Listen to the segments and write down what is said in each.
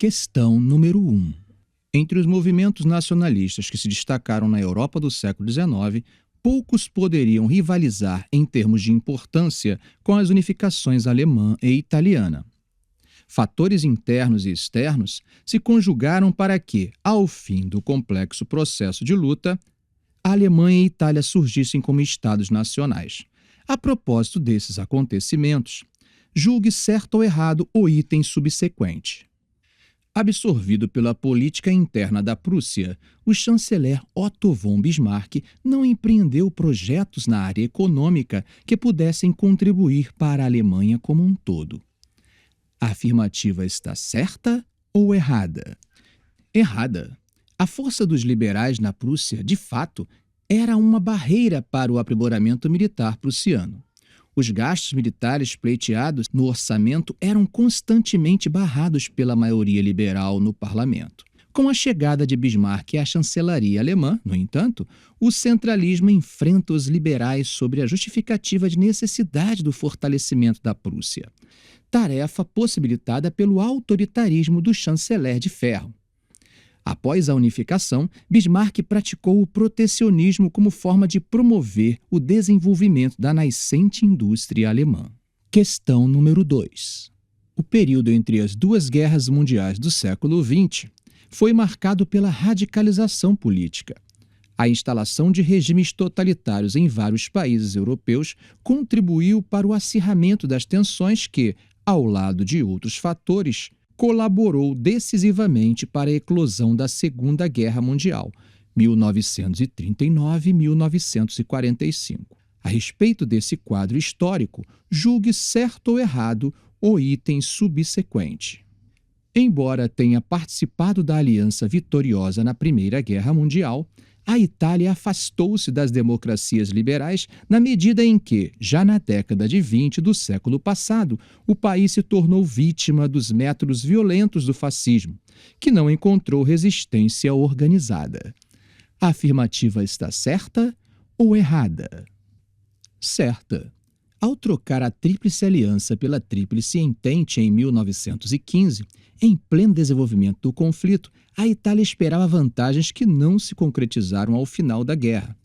Questão número 1. Entre os movimentos nacionalistas que se destacaram na Europa do século XIX, poucos poderiam rivalizar em termos de importância com as unificações alemã e italiana. Fatores internos e externos se conjugaram para que, ao fim do complexo processo de luta, a Alemanha e a Itália surgissem como estados nacionais. A propósito desses acontecimentos, julgue certo ou errado o item subsequente. Absorvido pela política interna da Prússia, o chanceler Otto von Bismarck não empreendeu projetos na área econômica que pudessem contribuir para a Alemanha como um todo. A afirmativa está certa ou errada? Errada. A força dos liberais na Prússia, de fato, era uma barreira para o aprimoramento militar prussiano. Os gastos militares pleiteados no orçamento eram constantemente barrados pela maioria liberal no parlamento. Com a chegada de Bismarck à chancelaria alemã, no entanto, o centralismo enfrenta os liberais sobre a justificativa de necessidade do fortalecimento da Prússia, tarefa possibilitada pelo autoritarismo do chanceler de ferro. Após a unificação, Bismarck praticou o protecionismo como forma de promover o desenvolvimento da nascente indústria alemã. Questão número 2. O período entre as duas guerras mundiais do século XX foi marcado pela radicalização política. A instalação de regimes totalitários em vários países europeus contribuiu para o acirramento das tensões que, ao lado de outros fatores, colaborou decisivamente para a eclosão da Segunda Guerra Mundial, 1939-1945. A respeito desse quadro histórico, julgue certo ou errado o item subsequente. Embora tenha participado da aliança vitoriosa na Primeira Guerra Mundial, a Itália afastou-se das democracias liberais na medida em que, já na década de 20 do século passado, o país se tornou vítima dos métodos violentos do fascismo, que não encontrou resistência organizada. A afirmativa está certa ou errada? Certa. Ao trocar a Tríplice Aliança pela Tríplice Entente em 1915, em pleno desenvolvimento do conflito, a Itália esperava vantagens que não se concretizaram ao final da guerra.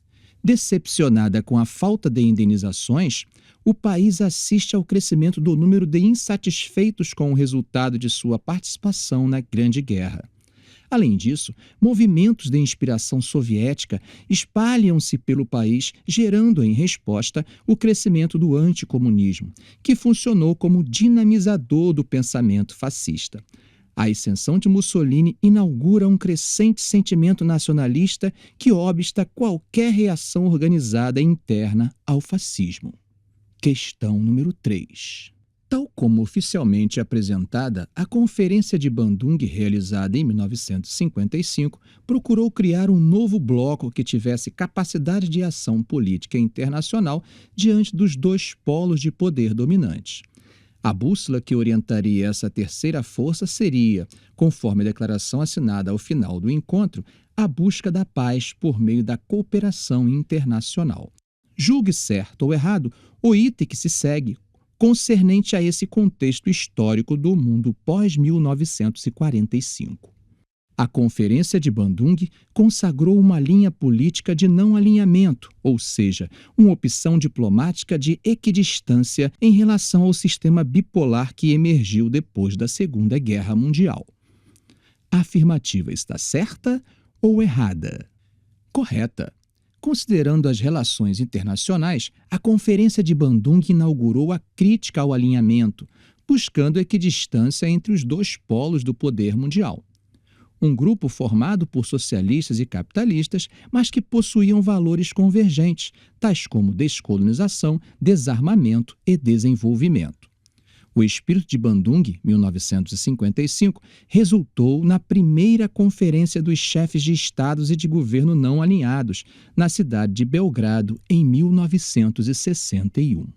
Decepcionada com a falta de indenizações, o país assiste ao crescimento do número de insatisfeitos com o resultado de sua participação na Grande Guerra. Além disso, movimentos de inspiração soviética espalham-se pelo país, gerando em resposta o crescimento do anticomunismo, que funcionou como dinamizador do pensamento fascista. A ascensão de Mussolini inaugura um crescente sentimento nacionalista que obsta qualquer reação organizada interna ao fascismo. Questão número 3. Tal como oficialmente apresentada, a Conferência de Bandung, realizada em 1955, procurou criar um novo bloco que tivesse capacidade de ação política internacional diante dos dois polos de poder dominantes. A bússola que orientaria essa terceira força seria, conforme a declaração assinada ao final do encontro, a busca da paz por meio da cooperação internacional. Julgue certo ou errado o item que se segue concernente a esse contexto histórico do mundo pós-1945. A Conferência de Bandung consagrou uma linha política de não alinhamento, ou seja, uma opção diplomática de equidistância em relação ao sistema bipolar que emergiu depois da Segunda Guerra Mundial. A afirmativa está certa ou errada? Correta. Considerando as relações internacionais, a Conferência de Bandung inaugurou a crítica ao alinhamento, buscando equidistância entre os dois polos do poder mundial. Um grupo formado por socialistas e capitalistas, mas que possuíam valores convergentes, tais como descolonização, desarmamento e desenvolvimento. O espírito de Bandung, 1955, resultou na primeira Conferência dos Chefes de Estados e de Governo Não Alinhados, na cidade de Belgrado, em 1961.